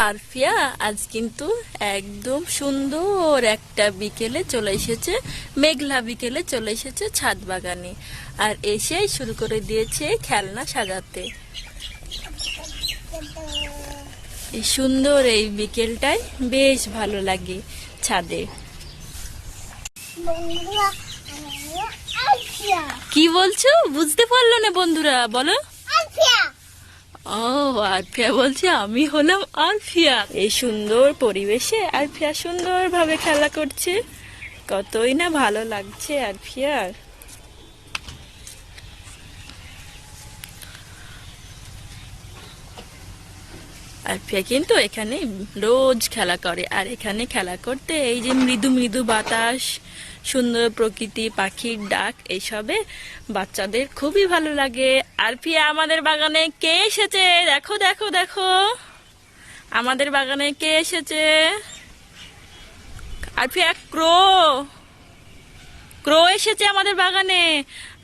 আরফিয়া আজ কিন্তু একদম সুন্দর একটা বিকেলে চলে এসেছে, মেঘলা বিকেলে চলে এসেছে ছাদ বাগানে। আর এসেই শুরু করে দিয়েছে খেলনা সাজাতে। এই সুন্দর এই বিকেলটায় বেশ ভালো লাগে ছাদে। কি বলছো? বুঝতে পারলো না বন্ধুরা, বলো। ও, আরফিয়া বলছে আমি হলাম আরফিয়া। এই সুন্দর পরিবেশে আরফিয়া সুন্দরভাবে খেলা করছে, কতই না ভালো লাগছে আরফিয়ার। আরফিয়া কিন্তু এখানে রোজ খেলা করে, আর এখানে খেলা করতে এই যে মৃদু মৃদু বাতাস, সুন্দর প্রকৃতি, পাখির ডাক, এইসবে বাচ্চাদের খুবই ভালো লাগে। আরফিয়া, আমাদের বাগানে কে এসেছে? দেখো দেখো দেখো, আমাদের বাগানে কে এসেছে? আরফিয়া, ক্রো ক্রো এসেছে আমাদের বাগানে।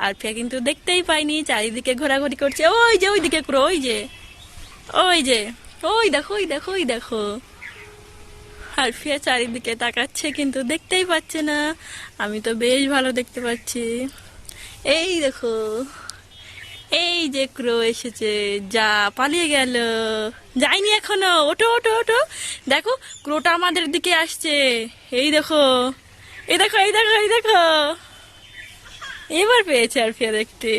আরফিয়া কিন্তু দেখতেই পাইনি, চারিদিকে ঘোরাঘুরি করছে। ওই যে ওইদিকে ক্রো, ওই যে ওই যে ওই দেখো, ওই দেখো, ওই দেখো। আরফিয়া চারিদিকে তাকাচ্ছে কিন্তু দেখতেই পাচ্ছে না। আমি তো বেশ ভালো দেখতে পাচ্ছি। এই দেখো, এই যে ক্রো এসেছে। যা, পালিয়ে গেল, যায়নি এখনো। ওঠো ওঠো ওঠো, দেখো ক্রোটা আমাদের দিকে আসছে। এই দেখো, এই দেখো, এই দেখো, এই দেখো। এবার পেয়েছে আরফিয়া দেখতে,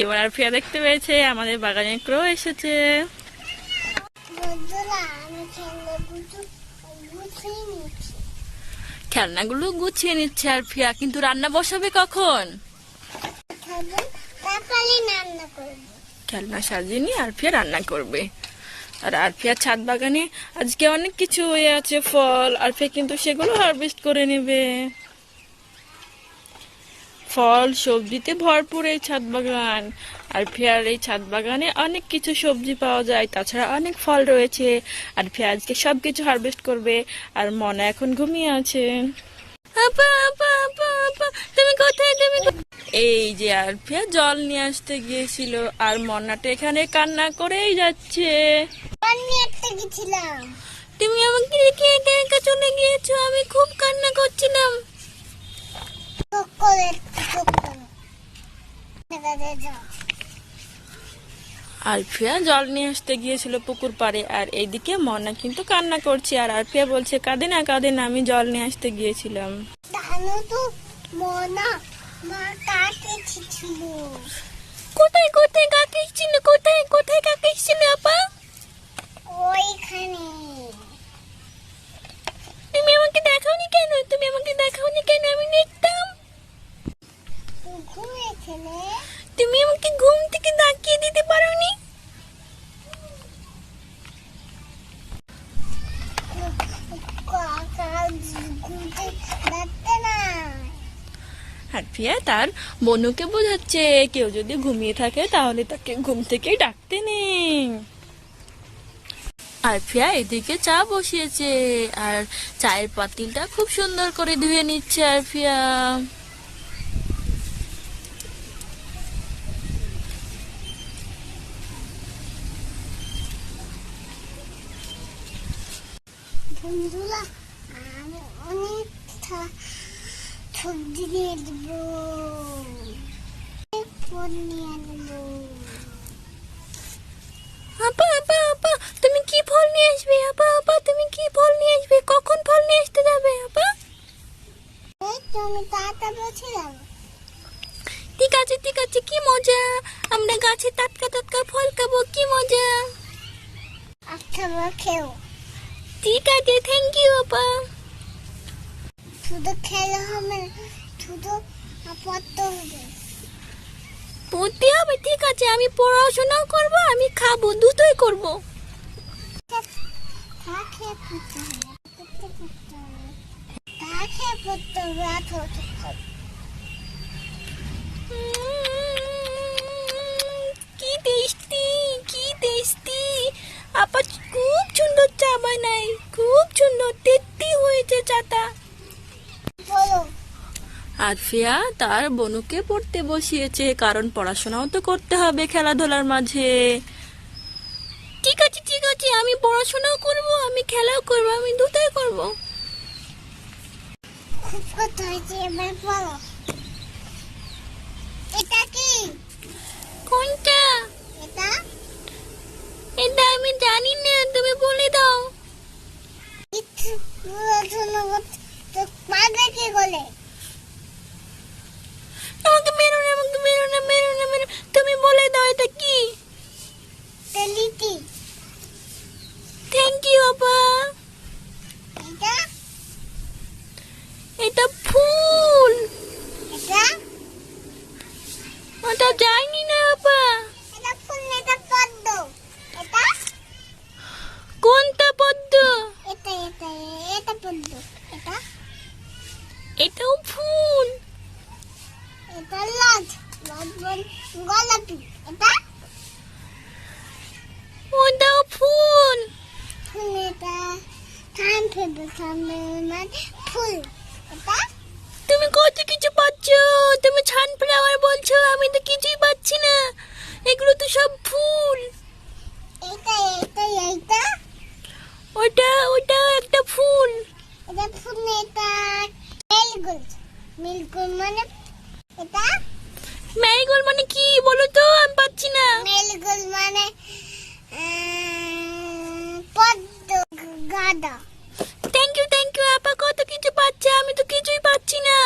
এবার আরফিয়া দেখতে পেয়েছে আমাদের বাগানে ক্রো এসেছে। খেলনাগুলো গুছিয়ে নিচ্ছে আরফিয়া, কিন্তু রান্না বসাবে কখন? খেলনা সাজিয়ে নিয়ে আরফিয়া রান্না করবে। আর আরফিয়া ছাদ বাগানে আজকে অনেক কিছু হয়ে আছে, ফল। আরফিয়া কিন্তু সেগুলো হারভেস্ট করে নেবে। ফল সবজিতে ভরপুর এই ছাদ বাগান। আরফিয়ার এই ছাদ বাগানে অনেক কিছু সবজি পাওয়া যায়, তাছাড়া অনেক ফল রয়েছে। আরফিয়া আজকে সবকিছু হারভেস্ট করবে। আর মনা এখন ঘুমিয়ে আছে। আপা আপা আপা আপা, তুমি কোথায়? এই যে আরফিয়া জল নিয়ে আসতে গিয়েছিল, আর মনাটা এখানে কান্না করেই যাচ্ছে। তুমি আমাকে রেখে একা একা চলে গিয়েছো, আমি খুব কান্না করছিলাম। আরফিয়া জল নিয়ে আসতে গিয়েছিল পুকুর পাড়ে, আর এইদিকে মনা কিন্তু কান্না করছে। আর আরফিয়া বলছে, কাঁদে না কাঁদে না, আমি জল নিয়ে আসতে গিয়েছিলাম। কোথায় কোথায় কাকে ছিল? কোথায় কোথায় কাকে ছিল আপা? ওইখানে। তুমি আমাকে দেখাওনি কেন? তুমি আমাকে দেখাওনি কেন? আমি দেখতাম। তুমি আমাকে ঘুম থেকে ডাকিয়ে দিতে পারোনি? আরফিয়া তার বনুকে বোঝাচ্ছে, কেউ যদি ঘুমিয়ে থাকে তাহলে তাকে ঘুম থেকে ডাকতে নেই। আরফিয়া এদিকে চা বসিয়েছে, আর চায়ের পাতিলটা খুব সুন্দর করে ধুয়ে নিচ্ছে আরফিয়া। বন্ধুরা, আমি অনেকটা সবজি নিয়ে দেবো, ফল নিয়ে দেবো। আপা আপা আপা, তুমি কি ফল নিয়ে আসবে? আপা আপা, তুমি কি ফল নিয়ে আসবে? কখন ফল নিয়ে আসতে যাবে আপা? আমি তাড়াতাড়ি বলছিলাম। ঠিক আছে ঠিক আছে, কি মজা, আমরা গাছে টাটকা টাটকা ফল খাবো, কি মজা। আচ্ছা, খেও। ঠিক আছে, থ্যাংক ইউ আপা। শুধু খেলে হবে না, শুধু পড়তে হবে। পড়তে হবে? ঠিক আছে, আমি পড়াশোনাও করব, আমি খাবো, দুটোই করব। কি টেস্টি, কি টেস্টি। আপা খুব সুন্দর চা বানাই, খুব সুন্দর টেস্টি হয়েছে চাটা। আরফিয়া তার বনুকে পড়তে বসিয়েছে, কারণ পড়াশোনাও তো করতে হবে খেলাধুলার মাঝে। ঠিক আছে ঠিক আছে, আমি পড়াশোনা পড়াশোনাও করব, আমি খেলাও করব, আমি দুটোই করব। খুব কথা হয়েছে, এবার বলো এটা কি? কোনটা? এটা এটা আমি জানি না, তুমি বলে দাও। কিছু পড়াশোনা করতে তো পারবে কি বলে? আমাকে মেরো না, আমাকে মেরো না, মেরো না, মেরো। তুমি বলে দাও এটা কি। লিটি। থ্যাংক ইউ আপা। এটা এটা ফুল। এটা ওটা জানি না আপা। এটা ফুল, এটা পদ্ম। এটা কোনটা পদ্ম? এটা এটা এটা পদ্ম। এটা এটাও ফুল। এটা লাল লাল গোলাপি। এটা ওটাও ফুল। ফুল। এটা থাম ফেলবে, থামবে মানে ফুল। এটা তুমি কত কিছু পাচ্ছ, তুমি ছানফ্লাওয়ার বলছো, আমি তো কিছুই পাচ্ছি না। এগুলো তো সব ফুল। এটা এটা এটা ওটা ওটা একটা ফুল। এটা ফুল। এটা মেলগুল। মেলগুল মানে এটা ম্যারিগোল্ড মানে কি বলো তো, আমি পাচ্ছি না। মেলগুল মানে পদ্ম গাঁদা। থ্যাংক ইউ আপা, কত কিছু পাচ্ছে, আমি তো কিছুই পাচ্ছি না।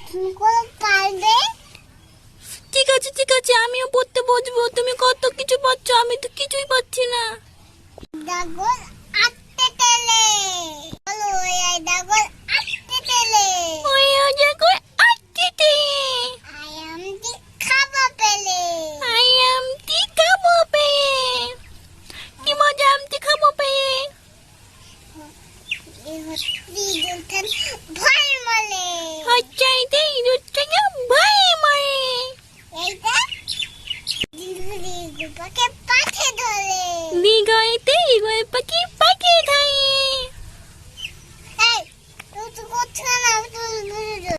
তুমি করে পারবে? ঠিক আছে, আমিও পড়তে বসবো। তুমি কত কিছু পাচ্ছ, আমি তো কিছুই পাচ্ছি না। ডাগর আটতে তেলে বলো, এই ডাগর আটতে তেলে ওই দেখো আটটিতে আই এম দি খাবা পেলে। আই এম টি খাবো পেয়ে। কি মজা, আমটি খাবো পেয়ে। এই হচ্ছে দুলতেন ভয় মলে। হচ্ছে এটাই ইঁদুরটা ভয়ে মরে। এইটা দিলগুলি গুপাকে পাঠে ধরে। দীঘাইতে ইগোয় পাখি পাখি খায়। এই তুই তো করছো না, তুই তুলে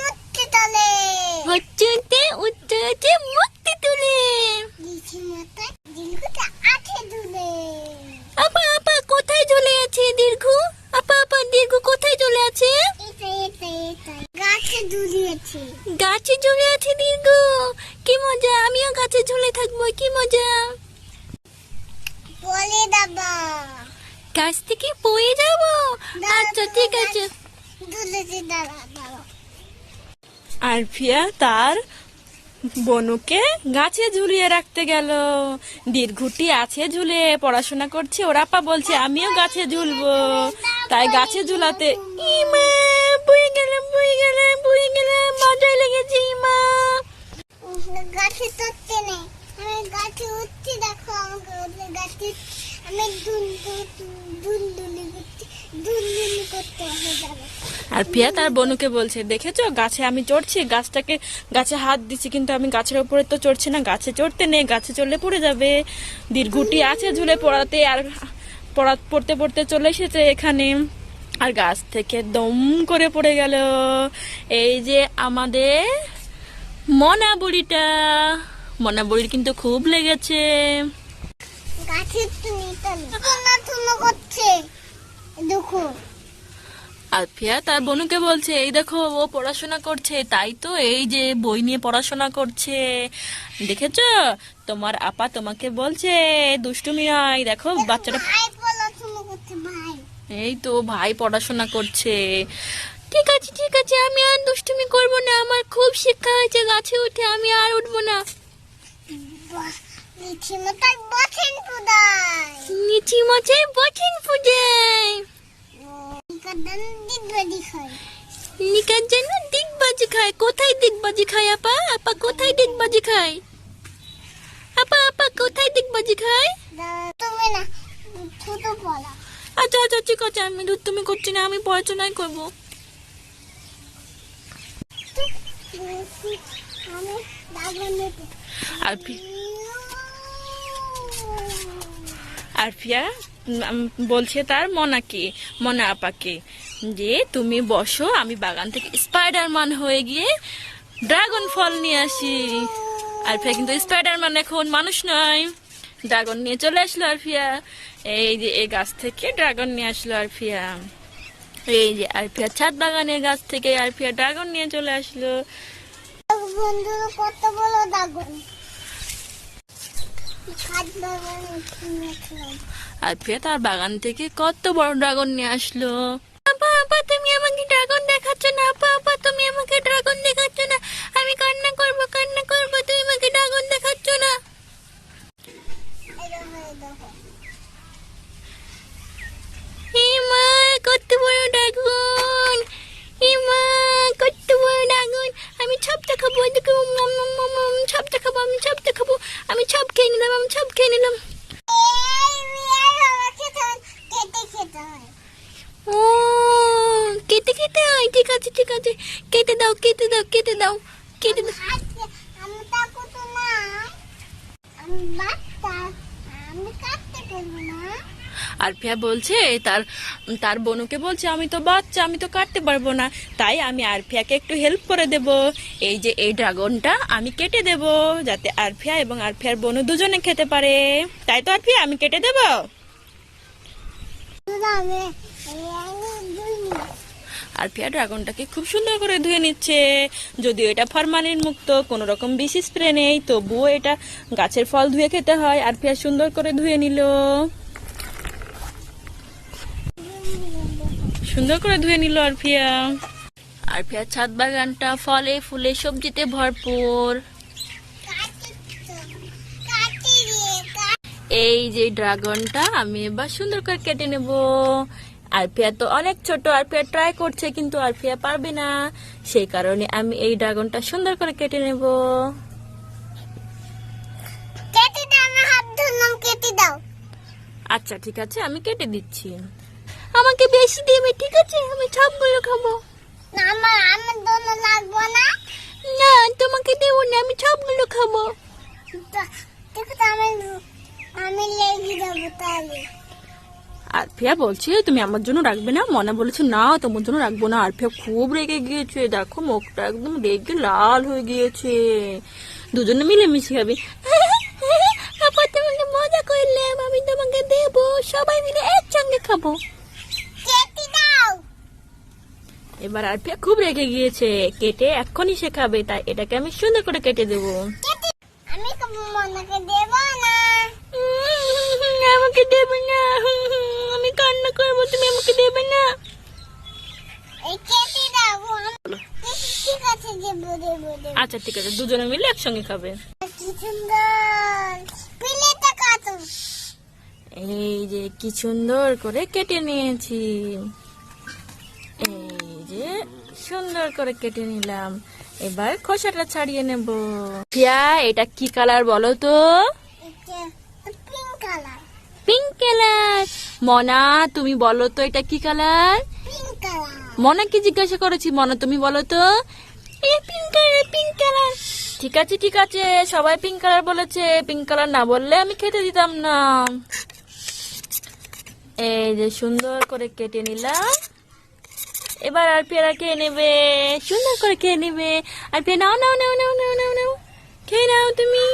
মুক্তি তলে। উচ্চতে মুক্তি তুলে। লিচি মাথায় দিলগুটা আঠে ধুলে। আপা কোথায় চলে আছে দীর্ঘ? আপা দীর্ঘ কোথায় চলে আছে? এটা এটা এটা গাছে ঝুলিয়েছে। গাছে ঝুলে আছে দীর্ঘ। কি মজা, আমিও গাছে ঝুলে থাকবো, কি মজা। বলে দাবা গাছ থেকে পড়ে যাবো। আচ্ছা ঠিক আছে। দুলেছে, দাঁড়া দাঁড়া। আরফিয়া তার বনুকে গাছে ঝুলিয়ে রাখতে গেল। দীর্ঘটি আছে ঝুলে পড়াশোনা করছে, ওর আপা বলছে আমিও গাছে ঝুলবো, তাই গাছে ঝুলাতে ইমা বয়ে গেলাম মজায় লেগেছে ইমা। গাছে চড়তে নেই, আমি গাছে উঠছি, দেখো আমাকে উঠলে গাছে আমি দুলদুলি করতে হবে যাবে। আর পিয়া তার বনুকে বলছে দেখেছো গাছে আমি চড়ছি, গাছে হাত দিচ্ছি, কিন্তু আমি গাছের উপরে তো চড়ছি না, গাছে চড়তে নেই, গাছে চড়লে পড়ে যাবে। দীর্ঘটি আছে ঝুলে পড়াতে, আর পড়তে চলে এসেছে এখানে, আর গাছ থেকে দম করে পড়ে গেল। এই যে আমাদের মনা বুড়ির কিন্তু খুব লেগেছে। গাছের তুমি করছে দেখো। আলফিয়া তার বনুকে বলছে এই দেখো ও পড়াশোনা করছে, তাই তো এই যে বই নিয়ে পড়াশোনা করছে, দেখেছো তোমার আপা তোমাকে বলছে দুষ্টুমি নয়, দেখো বাচ্চাটা। ভাই পড়াশোনা করছে, ভাই। এই তো ভাই পড়াশোনা করছে। ঠিক আছে আমি আর দুষ্টুমি করব না, আমার খুব শিক্ষা হয়েছে গাছে উঠে, আমি আর উঠবো না। লিচি মাথায় বসেন পুদায়। নিচি মাছে বসেন পূজায়। দিগবাজি খায়। নিকার জন্য দিগবাজি খায়। কোথায় দিগবাজি খায় আপা কোথায় দিগবাজি খায়? আপা কোথায় দিগবাজি খায়? তুমি না ছোট পড়া। আচ্ছা ঠিক আছে, আমি তুমি করছি না, আমি পড়াশোনাই করবো। আমি দাগনে আরফিয়া বলছে তার মনা আপাকে যে তুমি বসো, আমি বাগান থেকে স্পাইডারম্যান হয়ে গিয়ে ড্রাগন ফল নিয়ে আসি। আরফিয়া কিন্তু স্পাইডারম্যান এখন মানুষ নয়, ড্রাগন নিয়ে চলে আসলো আরফিয়া। এই যে এই গাছ থেকে ড্রাগন নিয়ে আসলো আরফিয়া। এই যে আরফিয়া ছাদ বাগানের গাছ থেকে আরফিয়া ড্রাগন নিয়ে চলে আসলো। বন্ধুরা কত বড় ড্রাগন ছাদ বাগানে কিনেছিলাম। আরফিয়া তার বাগান থেকে কত বড় ড্রাগন নিয়ে আসলো। আপা আপা তুমি আমাকে ড্রাগন দেখাচ্ছ না, আপা আপা তুমি আমাকে ড্রাগন দেখাচ্ছ না, আমি কান্না করব তুমি আমাকে ড্রাগন দেখাচ্ছ না। এই দেখো মা কত বড় ড্রাগন, মা কত বড় ড্রাগন, আমি সবটা খাবো, দেখো সবটা খাবো, আমি সবটা খাবো, আমি সব খেয়ে নিলাম, আমি সব খেয়ে নিলাম। ও কেটে খেতে হয়, ঠিক আছে ঠিক আছে, কেটে দাও কেটে দাও কেটে দাও কেটে দাও। আমি তাকো তো না, আমি বাচ্চা, আমি কাটতে পারবো না। আরফিয়া বলছে তার তার বোনকে বলছে আমি তো বাচ্চা, আমি তো কাটতে পারবো না, তাই আমি আরফিয়াকে একটু হেল্প করে দেব। এই যে এই ড্রাগনটা আমি কেটে দেব, যাতে আরফিয়া এবং আরফিয়ার বোন দুজনে খেতে পারে। তাই তো আরফিয়া আমি কেটে দেব। আরফিয়া ড্রাগনটাকে খুব সুন্দর করে ধুয়ে নিচ্ছে। যদিও এটা ফরমালিন মুক্ত, কোনো রকম বিষ স্প্রে নেই, তবুও এটা গাছের ফল ধুয়ে খেতে হয়। আরফিয়া সুন্দর করে ধুয়ে নিল, সুন্দর করে ধুয়ে নিল আরফিয়া। আরফিয়ার ছাদ বাগানটা ফলে ফুলে সবজিতে ভরপুর। এই যে ড্রাগনটা আমি এবার সুন্দর করে কেটে নেব। আরফিয়া তো অনেক ছোট, আরফিয়া ট্রাই করছে কিন্তু আরফিয়া পারবে না, সেই কারণে আমি এই ড্রাগনটা সুন্দর করে কেটে নেব। কেটে দাও, আমার হাত ধরলাম, কেটে দাও। আচ্ছা ঠিক আছে, আমি কেটে দিচ্ছি। আমাকে বেশি দেবে, ঠিক আছে, আমি সবগুলো খাবো। না, আমার দোনো লাগবো না। না তোমাকে দেবো না, আমি সবগুলো খাবো। ঠিক আছে, আমি লেগে যাবো তাহলে। আরফিয়া বলছে তুমি আমার জন্য রাখবে না, মনা বলেছে না তোমার জন্য রাখবো না। আরফিয়া খুব রেগে গিয়েছে, দেখো মুখটা একদম রেগে লাল হয়ে গিয়েছে। দুজনে মিলে মিশে খাবে। আপা তোমাকে মজা করলাম, আমি তোমাকে দেবো, সবাই মিলে একসঙ্গে খাবো। কেটে দাও। এবার আরফিয়া খুব রেগে গিয়েছে, কেটে এক্ষুনি সে খাবে, তাই এটাকে আমি সুন্দর করে কেটে দেবো। আমি মনাকে দেব না। আমাকে দেবে না, আমি কান্না করবো, তুমি আমাকে দেবে না। এই কেটে দাও। ঠিক আছে, দেবো দেবো দেবো। আচ্ছা ঠিক আছে, দুজনে মিলে একসঙ্গে খাবে। কি সুন্দর প্লেটটা কাটো। এই যে কি সুন্দর করে কেটে নিয়েছি, এই যে সুন্দর করে কেটে নিলাম। এবার খোসাটা ছাড়িয়ে নেব। পিয়া এটা কি কালার বলো তো? Pink colour. Pink colour. মনা তুমি বলো তো এটা কি কালার? Pink colour. মনাকে জিজ্ঞাসা করেছি, মনা তুমি বলো তো। Pink colour, pink colour. ঠিক আছে ঠিক আছে, সবাই পিঙ্ক কালার বলেছে, পিঙ্ক কালার না বললে আমি খেতে দিতাম না। এই যে সুন্দর করে কেটে নিলাম। এবার আরফিয়া খেয়ে নেবে, সুন্দর করে খেয়ে নেবে। আরফিয়া নাও নাও নাও নাও নাও নাও নাও, খেয়ে নাও তুমি।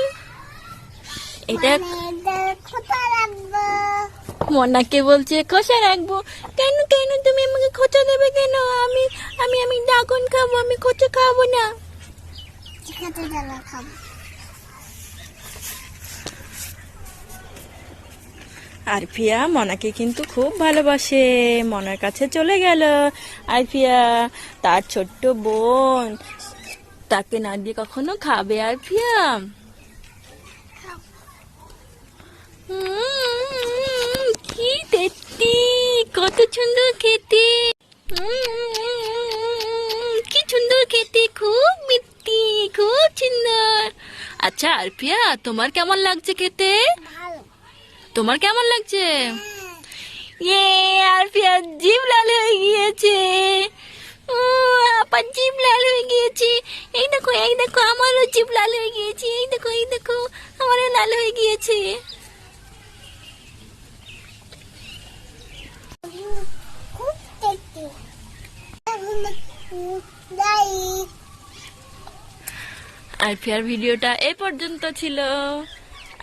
এটা খোটা রাখবো। মনাকে বলছে খোসা রাখবো। কেন কেন তুমি আমাকে খোঁচা দেবে কেন? আমি আমি আমি ড্রাগন খাবো, আমি খোঁচা খাবো না। ঠিক আছে, চলো খাবো। আরফিয়া মনাকে কিন্তু খুব ভালোবাসে, মনার কাছে চলে গেল আরফিয়া। তার ছোট্ট বোন তাকে না দিয়ে কখনো খাবে আরফিয়া? কি দেখতে, কত সুন্দর খেতে, কি সুন্দর খেতে, খুব মিষ্টি, খুব সুন্দর। আচ্ছা আরফিয়া তোমার কেমন লাগছে খেতে? ভালো। তোমার কেমন লাগছে? ইয়ে আরফিয়া জিভ লাল হয়ে গিয়েছে, আপার জিভ লাল হয়ে গিয়েছে। এই দেখো আমারও জিভ লাল হয়ে গিয়েছে, এই দেখো আমারও লাল হয়ে গিয়েছে। খুব টেস্টি। লাইক। আরফিয়ার ভিডিওটা এই পর্যন্ত ছিল।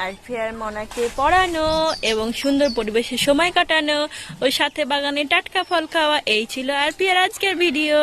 আরফিয়ার মনাকে পড়ানো এবং সুন্দর পরিবেশে সময় কাটানো, ওই সাথে বাগানে টাটকা ফল খাওয়া, এই ছিল আরফিয়ার আজকের ভিডিও।